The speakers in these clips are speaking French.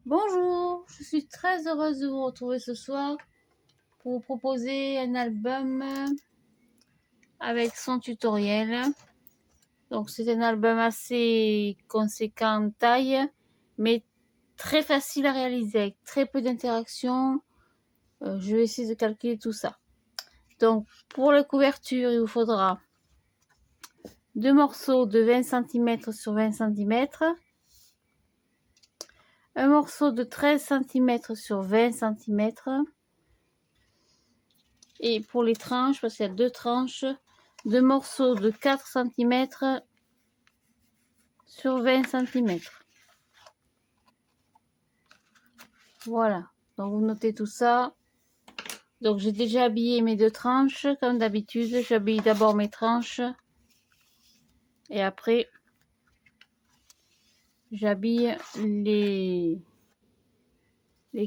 Bonjour, je suis très heureuse de vous retrouver ce soir pour vous proposer un album avec son tutoriel. Donc c'est un album assez conséquent en taille, mais très facile à réaliser avec très peu d'interactions. Je vais essayer de calculer tout ça. Donc pour la couverture, il vous faudra deux morceaux de 20 cm sur 20 cm, un morceau de 13 cm sur 20 cm, et pour les tranches, parce qu'il y a deux tranches, deux morceaux de 4 cm sur 20 cm. Voilà, donc vous notez tout ça. Donc j'ai déjà habillé mes deux tranches, comme d'habitude. J'habille d'abord mes tranches et après j'habille les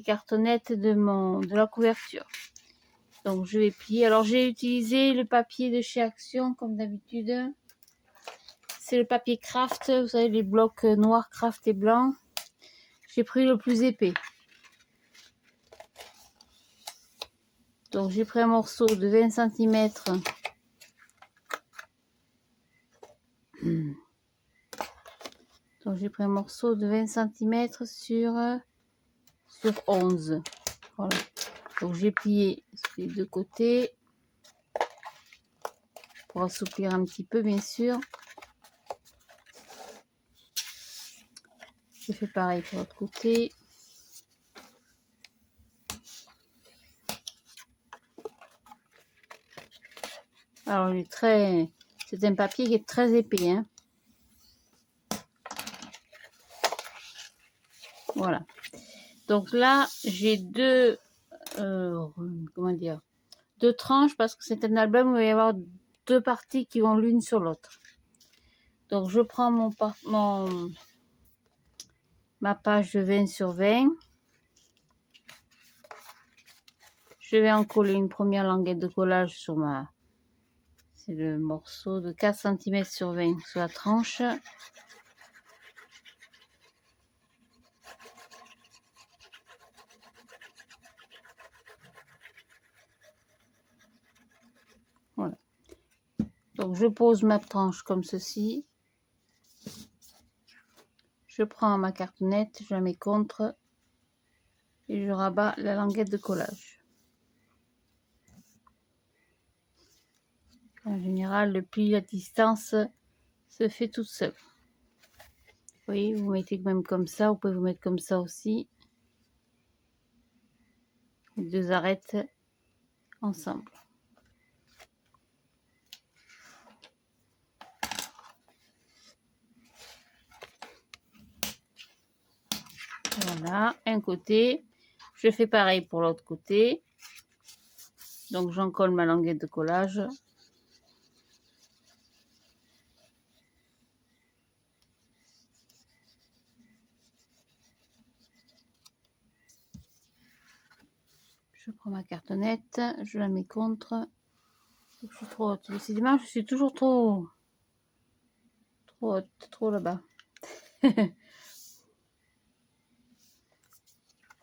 cartonnettes de la couverture. Donc je vais plier. Alors j'ai utilisé le papier de chez Action comme d'habitude. C'est le papier Craft, vous savez, les blocs noirs Craft et blancs. J'ai pris le plus épais. Donc j'ai pris un morceau de 20 cm. Donc j'ai pris un morceau de 20 cm sur 11. Voilà. Donc j'ai plié les deux côtés pour assouplir un petit peu, bien sûr. J'ai fait pareil pour l'autre côté. Alors c'est un papier qui est très épais, hein. Voilà. Donc là j'ai deux deux tranches, parce que c'est un album où il va y avoir deux parties qui vont l'une sur l'autre. Donc je prends ma page de 20 sur 20. Je vais en coller une première languette de collage sur c'est le morceau de 4 cm sur 20 sur la tranche. Voilà. Donc je pose ma tranche comme ceci. Je prends ma cartonnette, je la mets contre et je rabats la languette de collage. En général, le pli à distance se fait toute seule. Vous voyez, vous mettez même comme ça, vous pouvez vous mettre comme ça aussi. Les deux arêtes ensemble. Voilà, un côté. Je fais pareil pour l'autre côté. Donc j'en colle ma languette de collage. Je prends ma cartonnette, je la mets contre. Je suis trop haute. Décidément, je suis toujours trop haute, trop là-bas.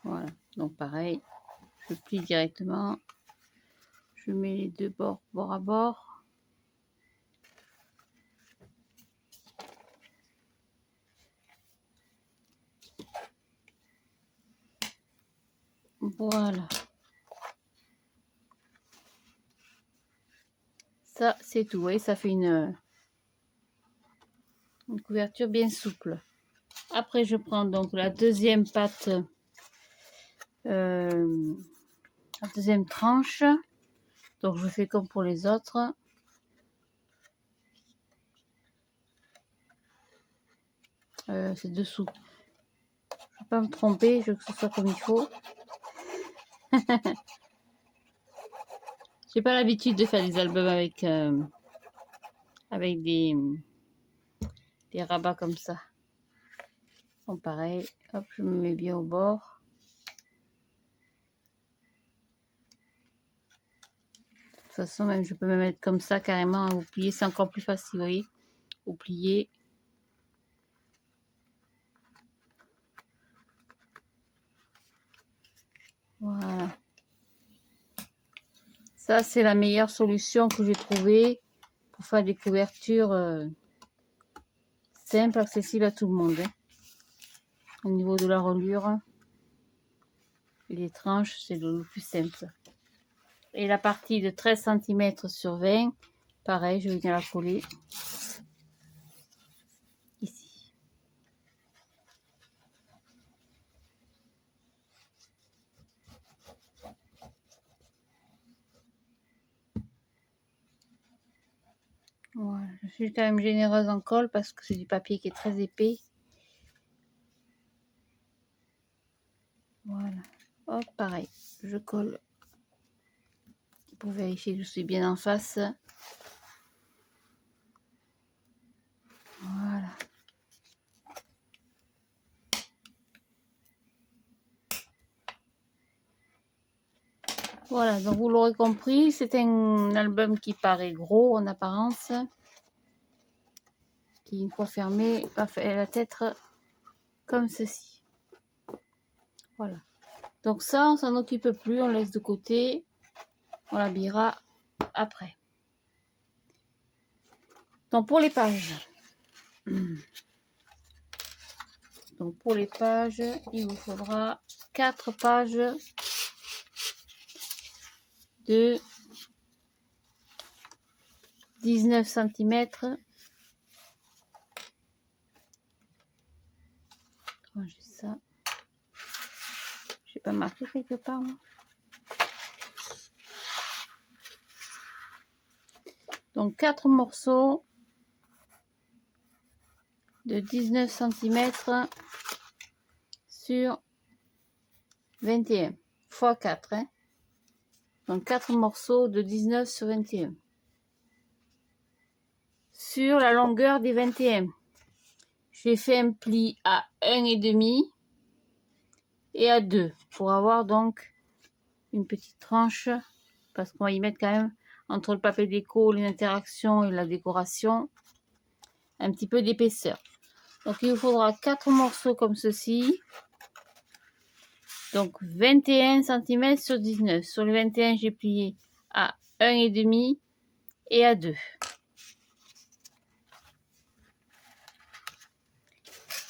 Voilà, donc pareil, je plie directement. Je mets les deux bords bord à bord. Voilà. Ça, c'est tout. Vous voyez, ça fait une couverture bien souple. Après, je prends donc la deuxième pâte, la deuxième tranche. Donc, je fais comme pour les autres. C'est dessous. Je ne vais pas me tromper, je veux que ce soit comme il faut. J'ai pas l'habitude de faire des albums avec des rabats comme ça. Bon, pareil, hop, je me mets bien au bord. De toute façon, même je peux me mettre comme ça carrément. Vous pliez, c'est encore plus facile, vous voyez. Vous pliez. Ça, c'est la meilleure solution que j'ai trouvée pour faire des couvertures simples, accessibles à tout le monde. Hein. Au niveau de la reliure, les tranches, c'est le plus simple. Et la partie de 13 cm sur 20, pareil, je vais venir la coller ici. Voilà, je suis quand même généreuse en colle parce que c'est du papier qui est très épais. Voilà. Hop, pareil, je colle pour vérifier que je suis bien en face. Voilà. Voilà, donc vous l'aurez compris, c'est un album qui paraît gros en apparence, qui une fois fermé va être comme ceci. Voilà. Donc ça, on s'en occupe plus, on laisse de côté, on l'habillera après. Donc pour les pages, il vous faudra 4 pages de 19 cm. J'ai ça. J'ai pas marqué quelque part, moi. Donc 4 morceaux de 19 cm sur 21 x 4. Hein. Donc 4 morceaux de 19 sur 21. Sur la longueur des 21. J'ai fait un pli à 1,5 et à 2 pour avoir donc une petite tranche parce qu'on va y mettre quand même entre le papier déco, les interactions et la décoration un petit peu d'épaisseur. Donc il vous faudra 4 morceaux comme ceci. Donc 21 cm sur 19. Sur le 21, j'ai plié à 1,5 et à 2.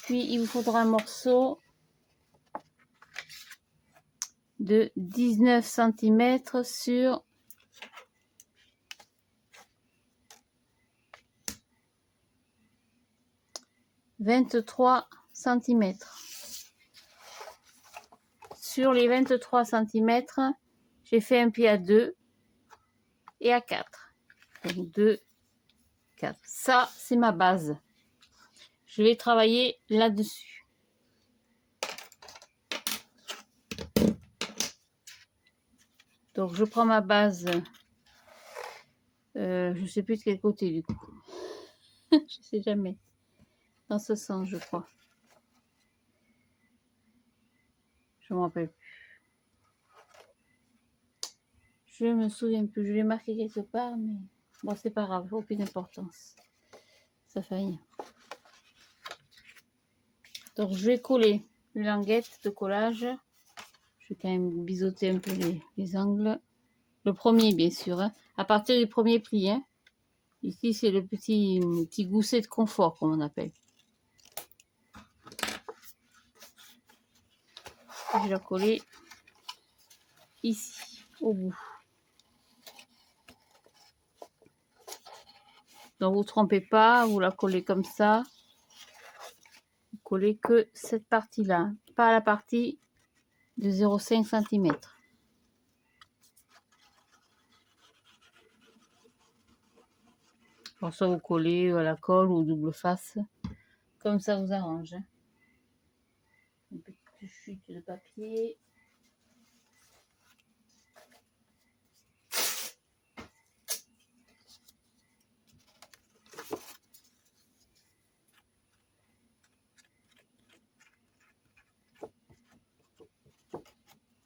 Puis il vous faudra un morceau de 19 cm sur 23 cm. Sur les 23 cm, j'ai fait un pli à 2 et à 4. Donc 2, 4. Ça, c'est ma base. Je vais travailler là-dessus. Donc je prends ma base. Je sais plus de quel côté du coup. Je sais jamais. Dans ce sens, je crois. Je me rappelle plus. Je me souviens plus. Je l'ai marqué quelque part, mais bon, c'est pas grave. Aucune importance. Ça fait rien. Donc je vais coller les languettes de collage. Je vais quand même biseauter un peu les angles. Le premier, bien sûr. Hein. À partir du premier pli. Hein. Ici, c'est le petit gousset de confort, comme on appelle. Je vais la coller ici, au bout. Donc, vous ne trompez pas, vous la collez comme ça. Vous collez que cette partie-là, pas la partie de 0,5 cm. Alors, soit vous collez à la colle ou double face, comme ça vous arrange. Hein. Une petite chute de papier.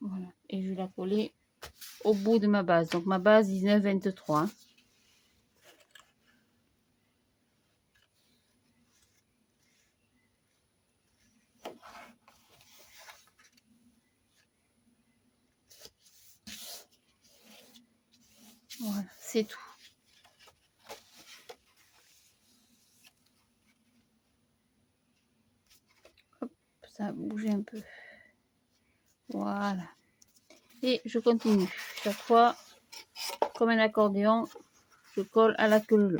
Voilà, et je vais la coller au bout de ma base. Donc ma base 19-23. Voilà, c'est tout. Hop, ça a bougé un peu. Voilà. Et je continue. Chaque fois, comme un accordéon, je colle à la queue leu.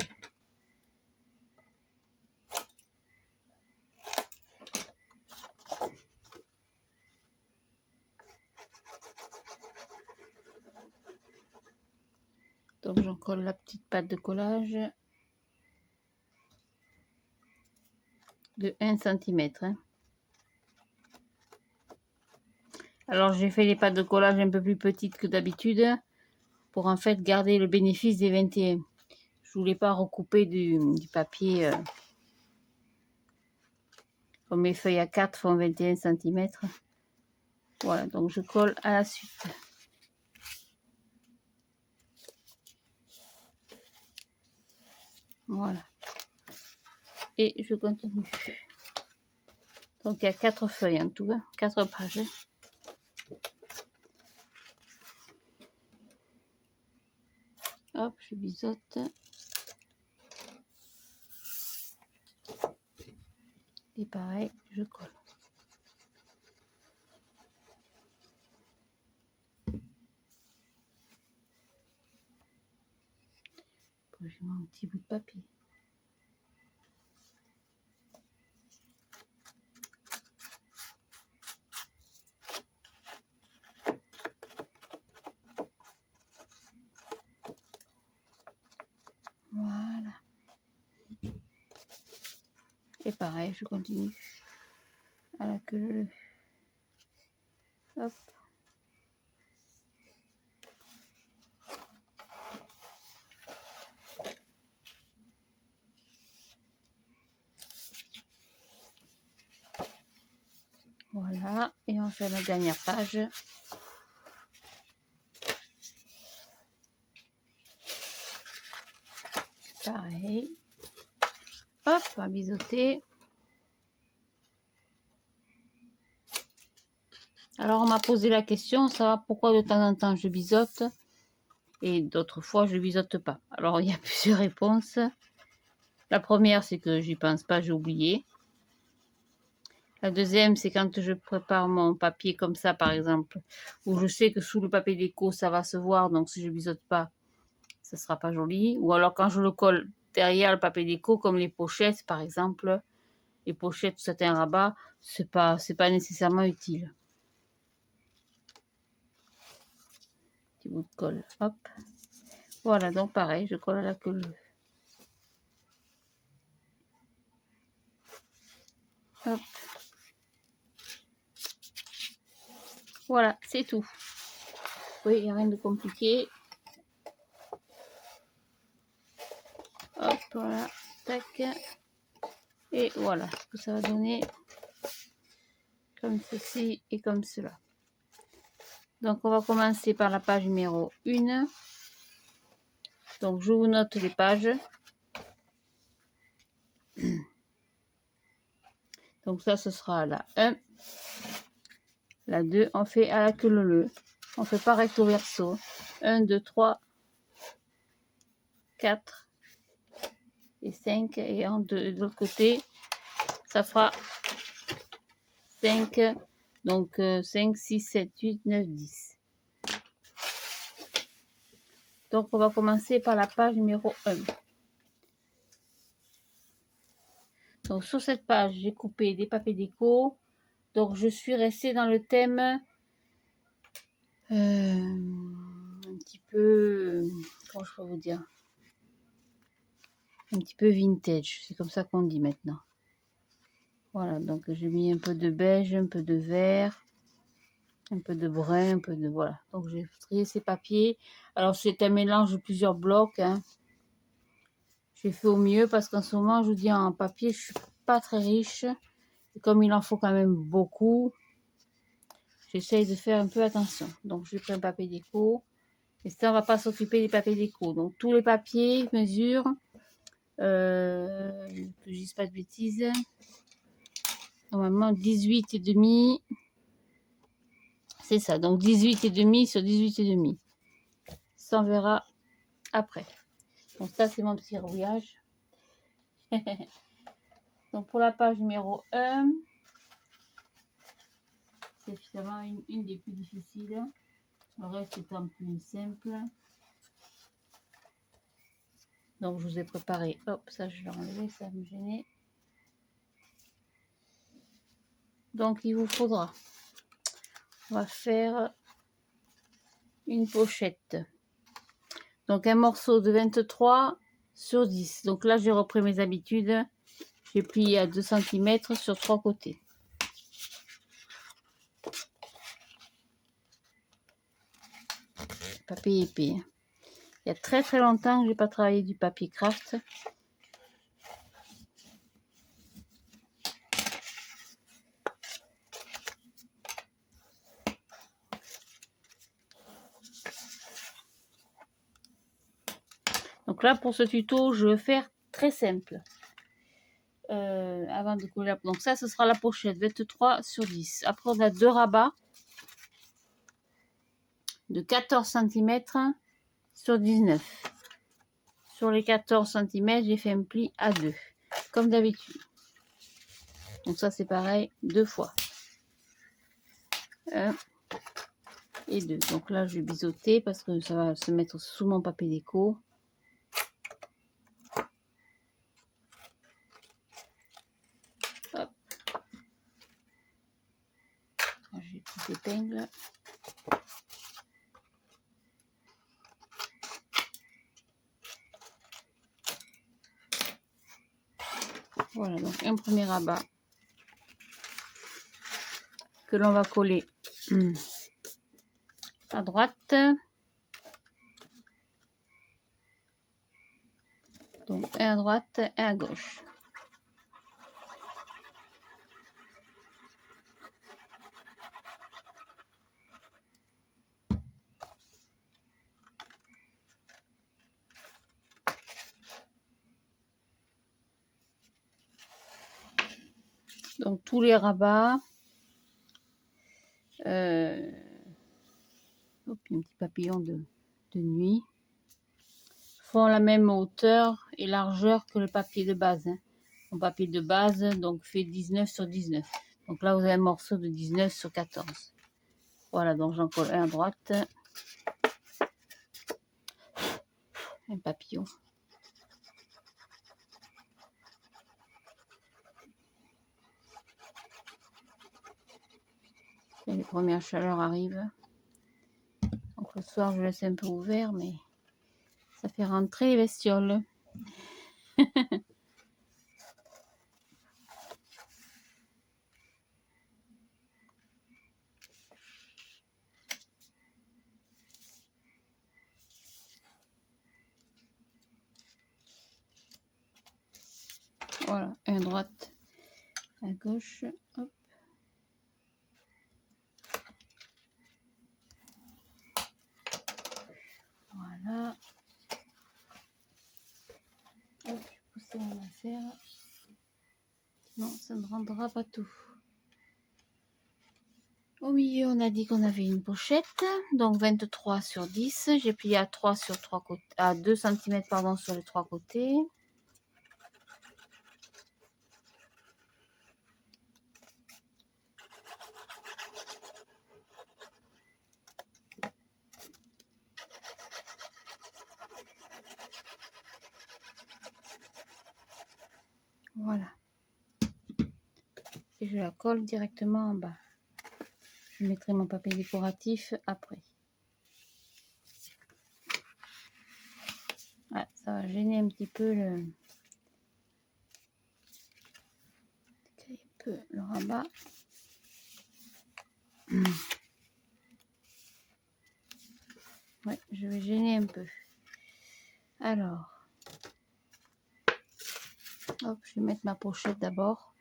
Donc j'en colle la petite pâte de collage de 1 cm. Hein. Alors j'ai fait les pâtes de collage un peu plus petites que d'habitude pour en fait garder le bénéfice des 21. Je voulais pas recouper du papier comme mes feuilles A4 font 21 cm. Voilà, donc je colle à la suite. Voilà. Et je continue. Donc il y a 4 feuilles en tout, hein, 4 pages. Hop, je biseaute. Et pareil, je colle. Bon, j'ai mon petit bout de papier. Voilà. Et pareil, je continue à la queue. Hop. Voilà. Et on fait la dernière page. Pareil. Hop, on va biseauter. Alors on m'a posé la question, ça pourquoi de temps en temps je biseaute et d'autres fois je biseaute pas. Alors il y a plusieurs réponses. La première c'est que j'y pense pas, j'ai oublié. La deuxième c'est quand je prépare mon papier comme ça par exemple, où je sais que sous le papier déco ça va se voir, donc si je biseaute pas, ça sera pas joli. Ou alors quand je le colle derrière le papier déco, comme les pochettes par exemple, les pochettes satin rabat, c'est pas nécessairement utile. Petit bout de colle, hop. Voilà, donc pareil, je colle à la queue. Hop. Voilà, c'est tout. Oui, il n'y a rien de compliqué. Hop, voilà, tac. Et voilà ce que ça va donner comme ceci et comme cela. Donc, on va commencer par la page numéro 1. Donc, je vous note les pages. Donc, ça, ce sera la 1. La 2, on fait à la queue leu. On fait pas recto verso. 1, 2, 3, 4 et 5. Et de l'autre côté, ça fera 5. Donc, 5, 6, 7, 8, 9, 10. Donc, on va commencer par la page numéro 1. Donc, sur cette page, j'ai coupé des papiers déco. Donc, je suis restée dans le thème un petit peu, comment je peux vous dire, un petit peu vintage. C'est comme ça qu'on dit maintenant. Voilà, donc j'ai mis un peu de beige, un peu de vert, un peu de brun, un peu de... Voilà, donc j'ai trié ces papiers. Alors, c'est un mélange de plusieurs blocs. Hein. J'ai fait au mieux parce qu'en ce moment, je vous dis, en papier, je suis pas très riche. Et comme il en faut quand même beaucoup, j'essaye de faire un peu attention. Donc, je prends un papier déco. Et ça, on va pas s'occuper des papiers déco. Donc, tous les papiers mesurent, que je dise pas de bêtises, normalement 18,5. C'est ça, donc 18,5 sur 18,5. Ça, on verra après. Donc ça, c'est mon petit rouillage. Donc pour la page numéro 1, c'est finalement une des plus difficiles. Le reste étant plus simple. Donc je vous ai préparé, hop, ça je vais enlever, ça va me gêner. Donc il vous faudra, on va faire une pochette. Donc un morceau de 23 sur 10. Donc là j'ai repris mes habitudes. J'ai plié à 2 cm sur 3 côtés. Papier épais. Il y a très très longtemps que j'ai pas travaillé du papier craft. Donc là pour ce tuto je vais faire très simple. Avant de coller la... Donc ça ce sera la pochette 23 sur 10. Après on a 2 rabats de 14 cm sur 19. Sur les 14 cm j'ai fait un pli à 2 comme d'habitude. Donc ça c'est pareil 2 fois. 1 et 2. Donc là je vais biseauter parce que ça va se mettre sous mon papier déco. Hop. J'ai une petite épingle. Voilà, donc un premier rabat que l'on va coller à droite. Donc un à droite et à gauche. Donc tous les rabats. Hop, un petit papillon de nuit. Font la même hauteur et largeur que le papier de base. Mon papier de base donc fait 19 sur 19. Donc là vous avez un morceau de 19 sur 14. Voilà, donc j'en colle un à droite. Un papillon. Et les premières chaleurs arrivent. Donc le soir je laisse un peu ouvert, mais ça fait rentrer les bestioles. Voilà, un à droite, à gauche. Hop. Voilà. Hop, je vais pousser mon affaire. Non, ça ne rendra pas tout. Au milieu, on a dit qu'on avait une pochette, donc 23 sur 10. J'ai plié à 3 sur 3 côtés, à 2 cm pardon, sur les 3 côtés. Voilà. Et je la colle directement en bas. Je mettrai mon papier décoratif après. Ouais, ça va gêner un petit peu le rabat. Ouais, je vais gêner un peu. Alors, hop, je vais mettre ma pochette d'abord.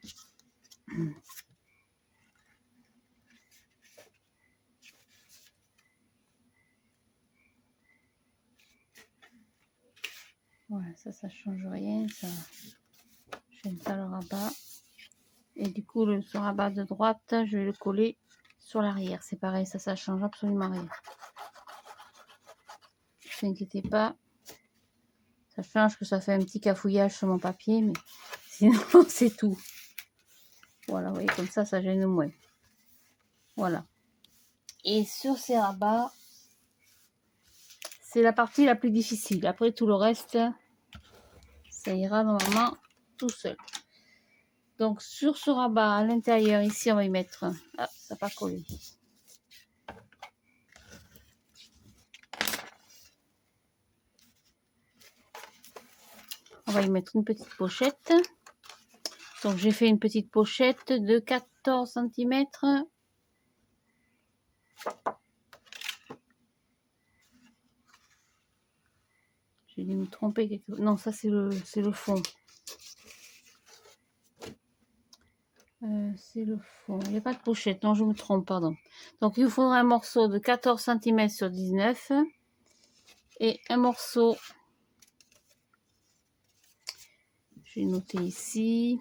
Voilà, ça change rien, ça. J'aime pas le rabat. Et du coup, ce rabat de droite, je vais le coller sur l'arrière. C'est pareil, ça change absolument rien. Ne vous inquiétez pas. Ça change que ça fait un petit cafouillage sur mon papier, mais sinon c'est tout. Voilà, vous voyez, comme ça gêne moins. Voilà. Et sur ces rabats, c'est la partie la plus difficile. Après tout le reste, ça ira normalement tout seul. Donc sur ce rabat à l'intérieur, ici on va y mettre... Ah, ça n'a pas collé. On va y mettre une petite pochette. Donc j'ai fait une petite pochette de 14 cm. J'ai dû me tromper quelque chose. Non, ça c'est le fond. C'est le fond. Il n'y a pas de pochette. Non, je me trompe, pardon. Donc il vous faudra un morceau de 14 cm sur 19 et un morceau, j'ai noté ici,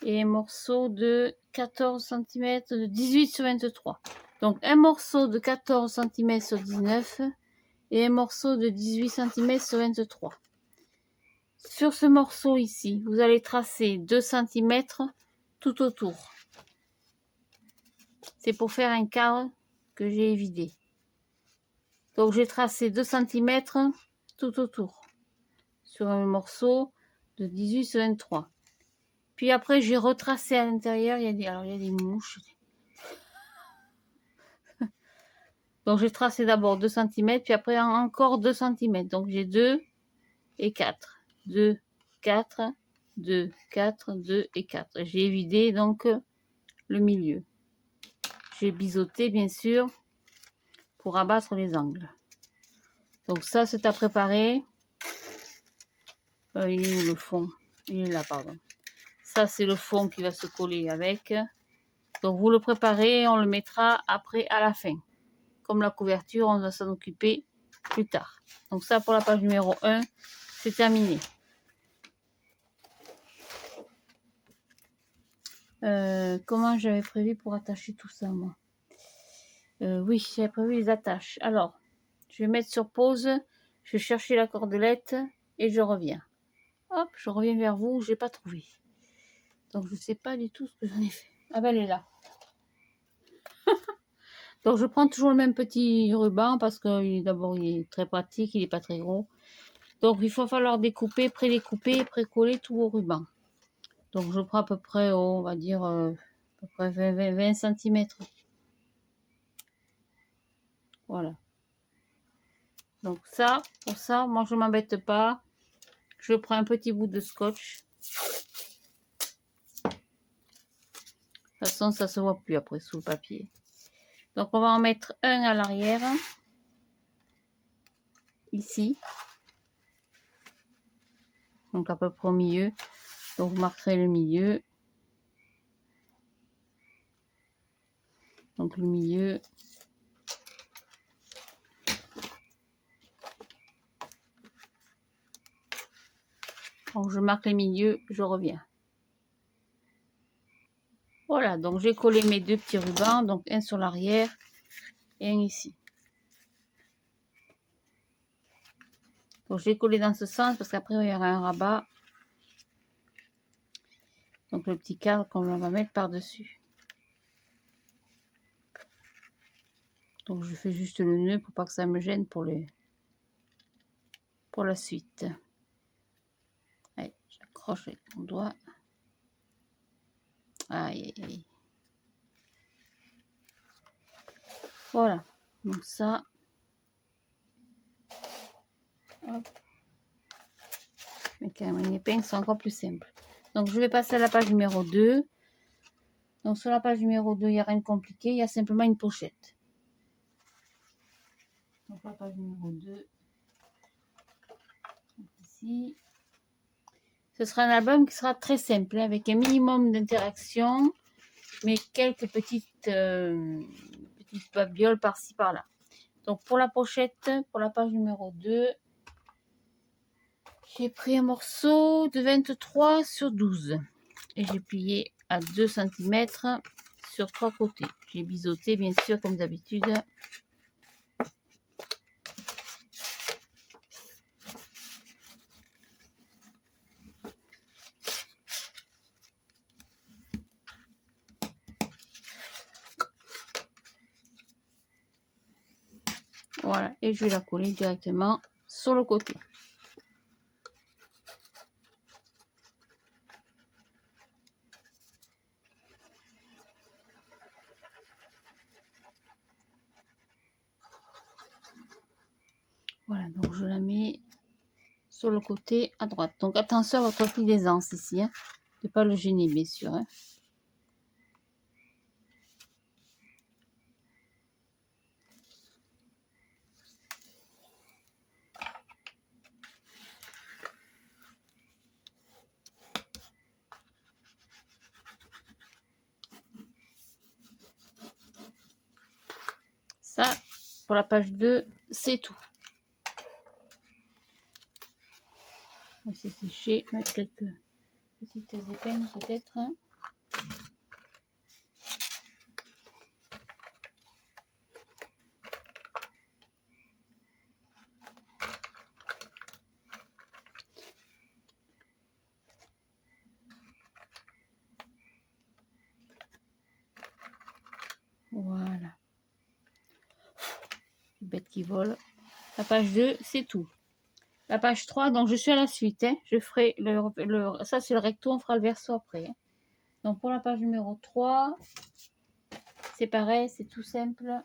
et un morceau de 14 cm de 18 sur 23. Donc un morceau de 14 cm sur 19 et un morceau de 18 cm sur 23. Sur ce morceau ici, vous allez tracer 2 cm tout autour. C'est pour faire un cadre que j'ai évidé. Donc j'ai tracé 2 cm tout autour sur un morceau de 18 sur 23. Puis après j'ai retracé à l'intérieur, il y a des mouches. Donc j'ai tracé d'abord 2 cm, puis après encore 2 cm. Donc j'ai 2 et 4. 2, 4, 2, 4, 2 et 4. J'ai évidé donc le milieu. J'ai biseauté bien sûr pour abattre les angles. Donc ça c'est à préparer. Il est où le fond? Il est là, pardon. Ça c'est le fond qui va se coller avec. Donc vous le préparez, on le mettra après à la fin. Comme la couverture, on va s'en occuper plus tard. Donc ça pour la page numéro 1, c'est terminé. Comment j'avais prévu pour attacher tout ça, moi? Oui, j'avais prévu les attaches. Alors, je vais mettre sur pause, je vais chercher la cordelette et je reviens. Hop, je reviens vers vous, je n'ai pas trouvé. Donc, je ne sais pas du tout ce que j'en ai fait. Ah ben, elle est là. Donc, je prends toujours le même petit ruban parce que d'abord, il est très pratique, il n'est pas très gros. Donc, il va falloir découper, pré-découper, pré-coller tout au ruban. Donc, je prends à peu près, on va dire, à peu près 20 cm. Voilà. Donc ça, pour ça, moi je m'embête pas. Je prends un petit bout de scotch. De toute façon, ça se voit plus après sous le papier. Donc on va en mettre un à l'arrière. Ici. Donc à peu près au milieu. Donc vous marquerez le milieu. Donc le milieu. Donc je marque le milieu, je reviens. Voilà, donc j'ai collé mes deux petits rubans. Donc un sur l'arrière et un ici. Donc j'ai collé dans ce sens parce qu'après il y aura un rabat. Donc le petit cadre qu'on va mettre par-dessus. Donc je fais juste le nœud pour pas que ça me gêne pour la suite. Allez, j'accroche avec mon doigt. Aïe, aïe, aïe. Voilà. Donc ça. Hop. Mais quand même, une épingle, c'est encore plus simple. Donc je vais passer à la page numéro 2. Donc sur la page numéro 2, il n'y a rien de compliqué. Il y a simplement une pochette. Donc la page numéro 2. Ici. Ce sera un album qui sera très simple, avec un minimum d'interaction, mais quelques petites babioles par-ci par-là. Donc pour la pochette, pour la page numéro 2, j'ai pris un morceau de 23 sur 12 et j'ai plié à 2 cm sur 3 côtés. J'ai biseauté bien sûr comme d'habitude. Voilà, et je vais la coller directement sur le côté. Voilà, donc je la mets sur le côté à droite. Donc attention à votre fil d'aisance ici, hein, de ne pas le gêner bien sûr. Hein. Ça, pour la page 2, c'est tout. On va essayer de sécher, mettre quelques petites épingles peut-être. Hein. Voilà. Les bêtes qui volent. La page 2, c'est tout. La page 3, donc je suis à la suite. Hein. Je ferai ça, c'est le recto, on fera le verso après. Hein. Donc pour la page numéro 3, c'est pareil, c'est tout simple.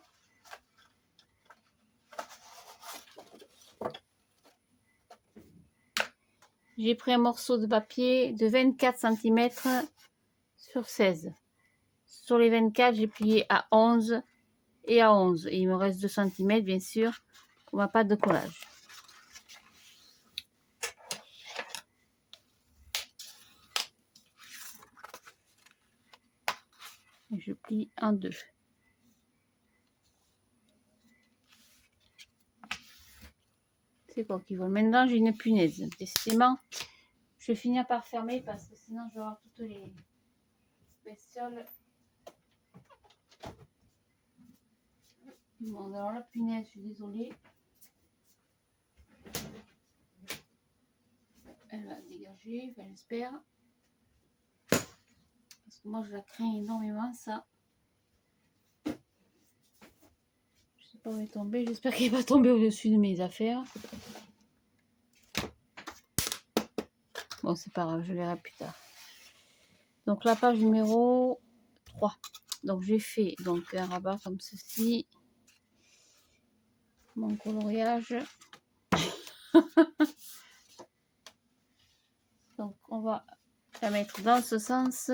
J'ai pris un morceau de papier de 24 cm sur 16. Sur les 24, j'ai plié à 11 et à 11. Et il me reste 2 cm, bien sûr, pour ma pâte de collage. Et je plie en deux. C'est quoi qui vole? Maintenant, j'ai une punaise. Décidément, je vais finir par fermer parce que sinon, je vais avoir toutes les bestioles. Bon, alors la punaise, je suis désolée. Elle va dégager, enfin, j'espère. Parce que moi, je la crains énormément, ça. Je sais pas où elle est tombée. J'espère qu'elle va tomber au-dessus de mes affaires. Bon, c'est pas grave, je verrai plus tard. Donc, la page numéro 3. Donc, j'ai fait donc, un rabat comme ceci. Mon coloriage. Donc, on va la mettre dans ce sens.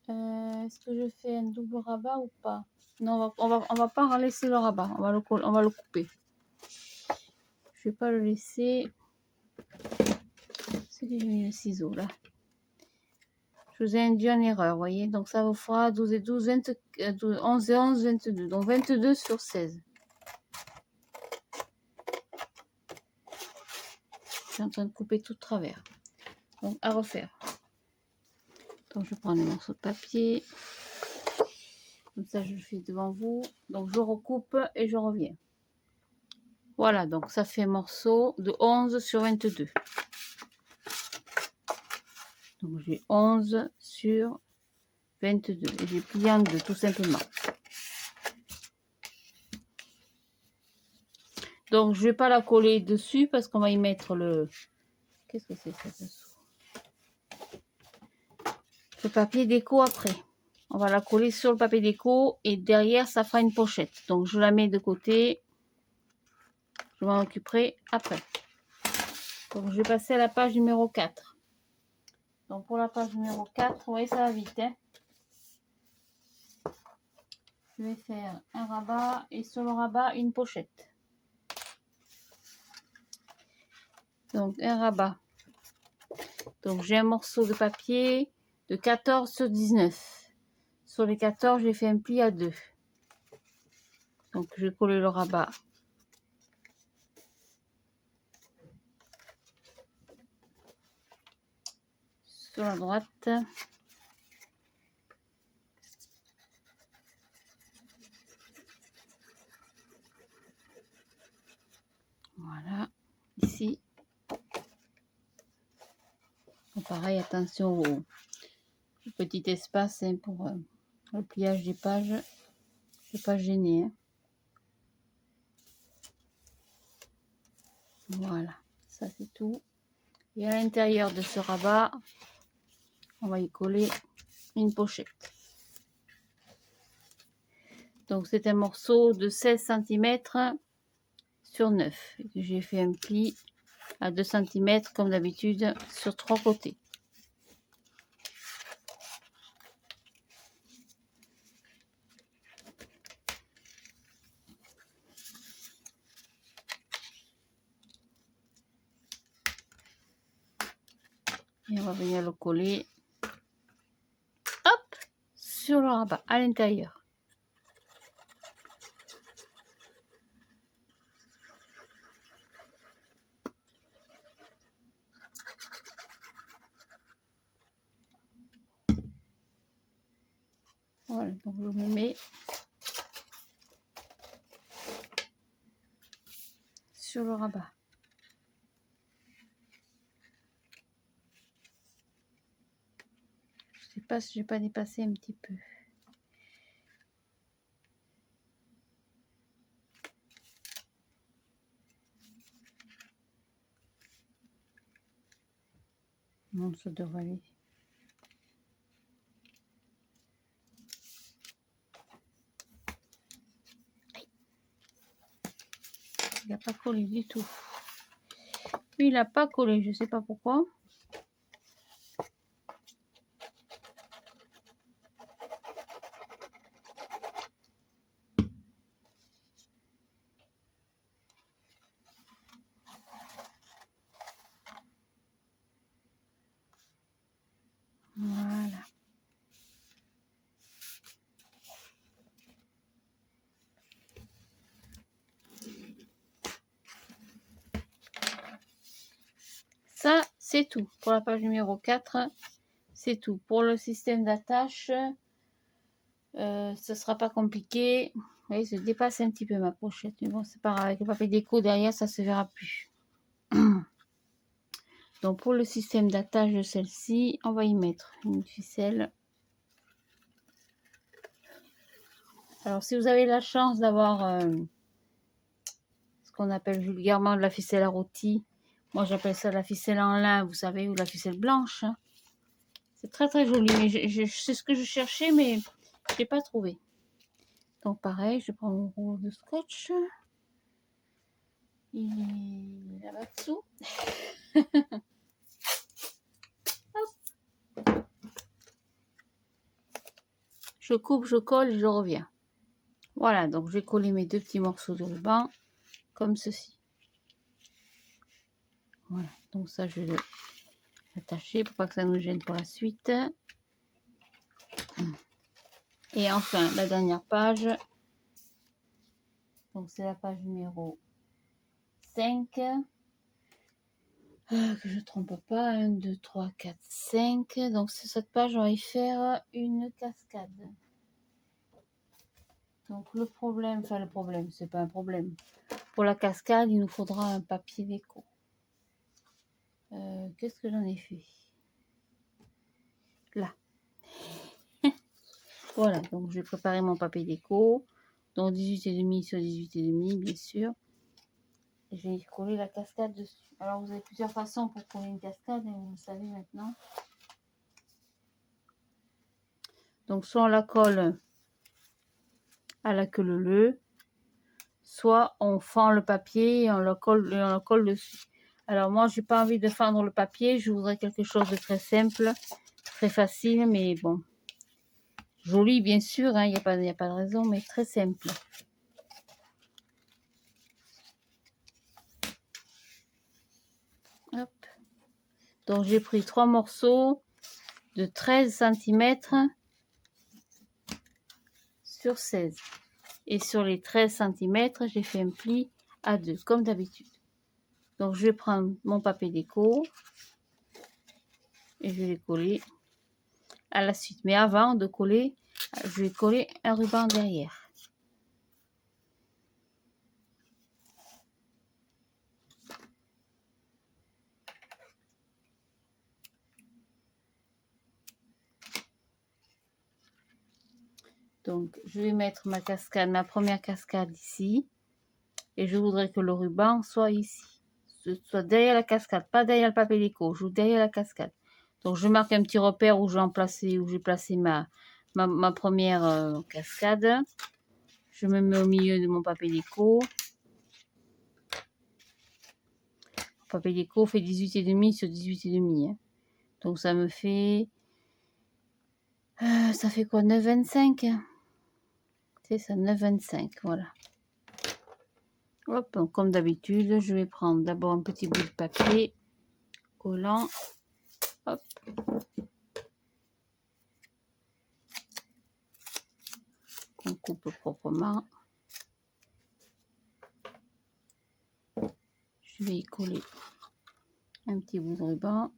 Est-ce que je fais un double rabat ou pas? Non, on va pas en laisser le rabat. On va le couper. Je vais pas le laisser. C'est que j'ai mis le ciseau là. Je vous ai induit en erreur, vous voyez. Donc ça vous fera 12 et 12, 11 et 11, 22. Donc 22 sur 16. Je suis en train de couper tout de travers. Donc à refaire. Donc je prends les morceaux de papier. Comme ça je le fais devant vous. Donc je recoupe et je reviens. Voilà, donc ça fait un morceau de 11 sur 22. Donc j'ai 11 sur 22 et j'ai plié en deux tout simplement. Donc je vais pas la coller dessus parce qu'on va y mettre le... Qu'est-ce que c'est ça dessous? Le papier déco après. On va la coller sur le papier déco et derrière ça fera une pochette. Donc je la mets de côté. Je m'en occuperai après. Donc je vais passer à la page numéro 4. Donc pour la page numéro 4, vous voyez ça va vite. Hein, je vais faire un rabat et sur le rabat une pochette. Donc un rabat. Donc j'ai un morceau de papier de 14 sur 19. Sur les 14, j'ai fait un pli à 2. Donc je vais coller le rabat. Sur la droite. Voilà, ici. Donc, pareil, attention au petit espace hein, pour le pliage des pages. Je ne vais pas gêner. Hein. Voilà, ça c'est tout. Et à l'intérieur de ce rabat, on va y coller une pochette. Donc c'est un morceau de 16 cm sur 9. J'ai fait un pli à 2 cm comme d'habitude sur 3 côtés. Et on va venir le coller, hop, sur le rabat, à l'intérieur. Voilà, donc je me mets sur le rabat. Je sais pas si j'ai pas dépassé un petit peu. Non, ça devrait aller. Il n'a pas collé du tout. Lui, il n'a pas collé, je sais pas pourquoi. Voilà. Ça, c'est tout. Pour la page numéro 4, c'est tout. Pour le système d'attache, ce sera pas compliqué. Vous voyez, je dépasse un petit peu ma pochette. Mais bon, c'est pas grave. Avec le papier déco derrière, ça se verra plus. Donc, pour le système d'attache de celle-ci, on va y mettre une ficelle. Alors, si vous avez la chance d'avoir ce qu'on appelle vulgairement de la ficelle à rôti, moi j'appelle ça la ficelle en lin, vous savez, ou la ficelle blanche. Hein. C'est très très joli, mais c'est ce que je cherchais, mais je n'ai pas trouvé. Donc pareil, je prends mon rouleau de scotch. Il est là-bas dessous. Je coupe, je colle et je reviens. Voilà, donc je vais coller mes deux petits morceaux de ruban comme ceci. Voilà, donc ça je vais l'attacher pour pas que ça nous gêne pour la suite. Et enfin, la dernière page. Donc c'est la page numéro 5. Que je ne trompe pas. 1, 2, 3, 4, 5. Donc sur cette page, on va y faire une cascade. Donc le problème, c'est pas un problème. Pour la cascade, il nous faudra un papier déco. Qu'est-ce que j'en ai fait? Là. Voilà, donc je vais préparer mon papier déco. Donc 18,5 sur 18,5, bien sûr. Et je vais coller la cascade dessus. Alors vous avez plusieurs façons pour coller une cascade, vous le savez maintenant. Donc soit on la colle à la queue leu, soit on fend le papier et on le colle dessus. Alors moi j'ai pas envie de fendre le papier, je voudrais quelque chose de très simple, très facile, mais bon, joli bien sûr, hein, il n'y a pas de raison, mais très simple. Hop. Donc j'ai pris 3 morceaux de 13 cm sur 16. Et sur les 13 cm, j'ai fait un pli à 2, comme d'habitude. Donc je vais prendre mon papier déco et je vais les coller à la suite. Mais avant de coller, je vais coller un ruban derrière. Donc, je vais mettre ma cascade, ma première cascade ici. Et je voudrais que le ruban soit ici. Soit derrière la cascade, pas derrière le papier déco. Je joue derrière la cascade. Donc, je marque un petit repère où j'ai placé ma première cascade. Je me mets au milieu de mon papier déco. Le papier déco fait 18,5 sur 18,5. Hein. Donc, ça me fait... ça fait quoi, 9,25 hein. C'est ça, 9,25, voilà. Hop, donc comme d'habitude, je vais prendre d'abord un petit bout de papier collant. Hop. Qu'on coupe proprement. Je vais y coller un petit bout de ruban.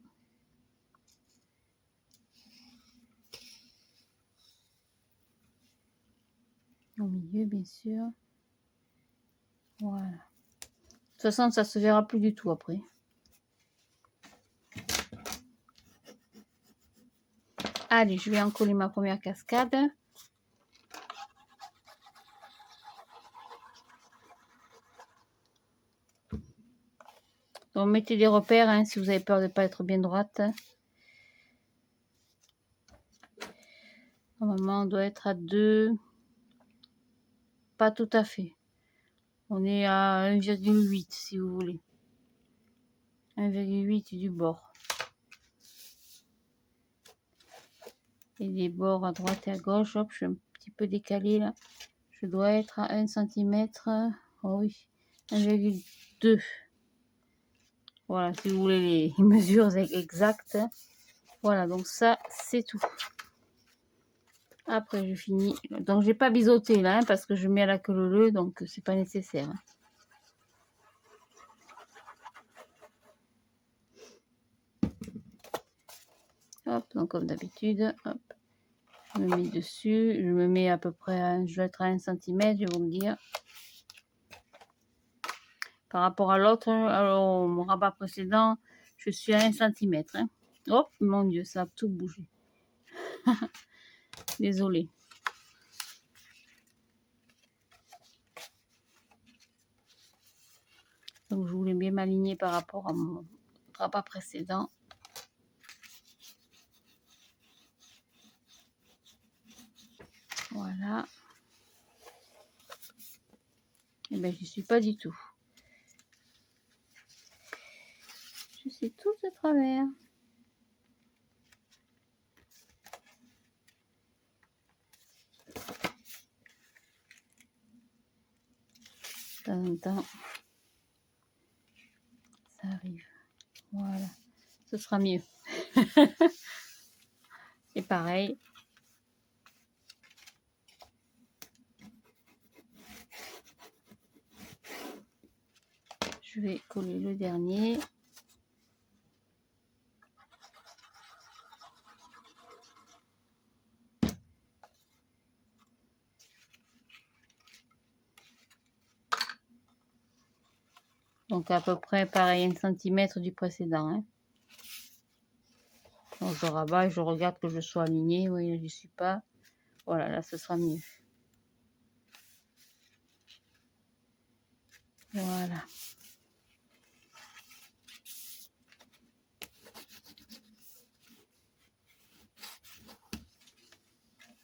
Au milieu, bien sûr. Voilà. De toute façon, ça se verra plus du tout après. Allez, je vais en coller ma première cascade. Donc, mettez des repères hein, si vous avez peur de ne pas être bien droite. Normalement, on doit être à 2. Pas tout à fait. On est à 1,8 si vous voulez. 1,8 du bord. Et les bords à droite et à gauche, hop, je suis un petit peu décalé là. Je dois être à 1 cm. Oh oui, 1,2. Voilà, si vous voulez les mesures exactes. Voilà, donc ça, c'est tout. Après, je finis. Donc, j'ai pas biseauté là, hein, parce que je mets à la queue leu, donc c'est pas nécessaire. Hop, donc comme d'habitude, hop, je me mets dessus. Je me mets à peu près, je vais être à 1 cm, je vais vous le dire. Par rapport à l'autre, alors mon rabat précédent, je suis à 1 cm. Hein. Oh, mon Dieu, ça a tout bougé. Désolée. Donc, je voulais bien m'aligner par rapport à mon rabat précédent. Voilà. Et bien, je suis pas du tout. Je suis tout de travers. De temps en temps, ça arrive. Voilà. Ce sera mieux. Et pareil. Je vais coller le dernier. Donc à peu près pareil, 1 cm du précédent. Hein. Donc je rabats et je regarde que je sois alignée. Oui, je n'y suis pas. Voilà, là ce sera mieux. Voilà.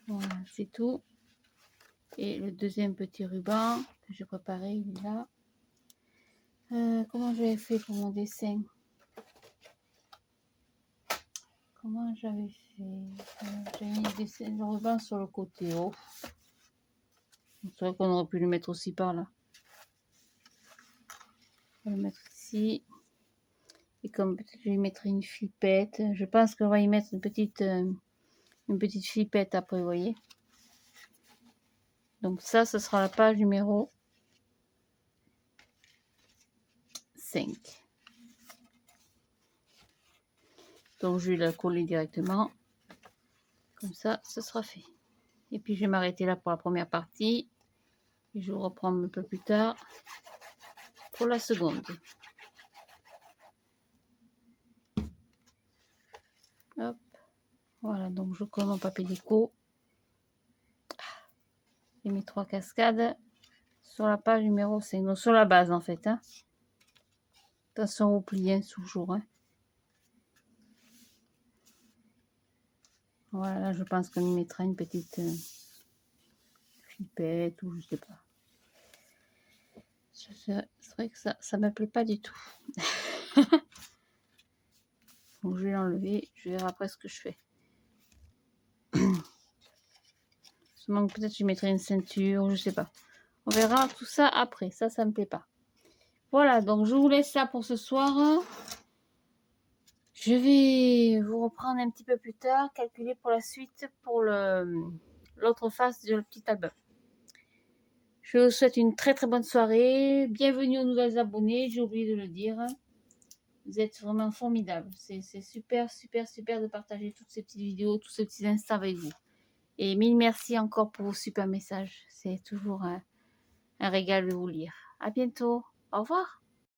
Voilà, c'est tout. Et le deuxième petit ruban que j'ai préparé, il est là. Comment j'avais fait pour mon dessin? Comment j'avais fait? J'ai mis le ruban sur le côté haut. C'est vrai qu'on aurait pu le mettre aussi par là. On va le mettre ici. Et comme peut-être je vais y mettre une flippette. Je pense qu'on va y mettre une petite flippette après, vous voyez. Donc ça, ce sera la page numéro 5. Donc je vais la coller directement. Comme ça, ce sera fait. Et puis je vais m'arrêter là pour la première partie. Et je vous reprends un peu plus tard pour la seconde. Hop. Voilà, donc je colle mon papier déco. J'ai mis 3 cascades sur la page numéro 5. Donc sur la base en fait. Hein. Attention au pli toujours. Hein. Voilà, là, je pense qu'on y mettra une petite flipette ou je sais pas. C'est vrai que ça me plaît pas du tout. Donc je vais l'enlever, je verrai après ce que je fais. Peut-être je mettrai une ceinture, je sais pas. On verra tout ça après, ça me plaît pas. Voilà, donc je vous laisse là pour ce soir. Je vais vous reprendre un petit peu plus tard, calculer pour la suite pour l'autre face de le petit album. Je vous souhaite une très très bonne soirée. Bienvenue aux nouvelles abonnés, j'ai oublié de le dire. Vous êtes vraiment formidables. C'est super, super, super de partager toutes ces petites vidéos, tous ces petits instants avec vous. Et mille merci encore pour vos super messages. C'est toujours un régal de vous lire. À bientôt. Au revoir.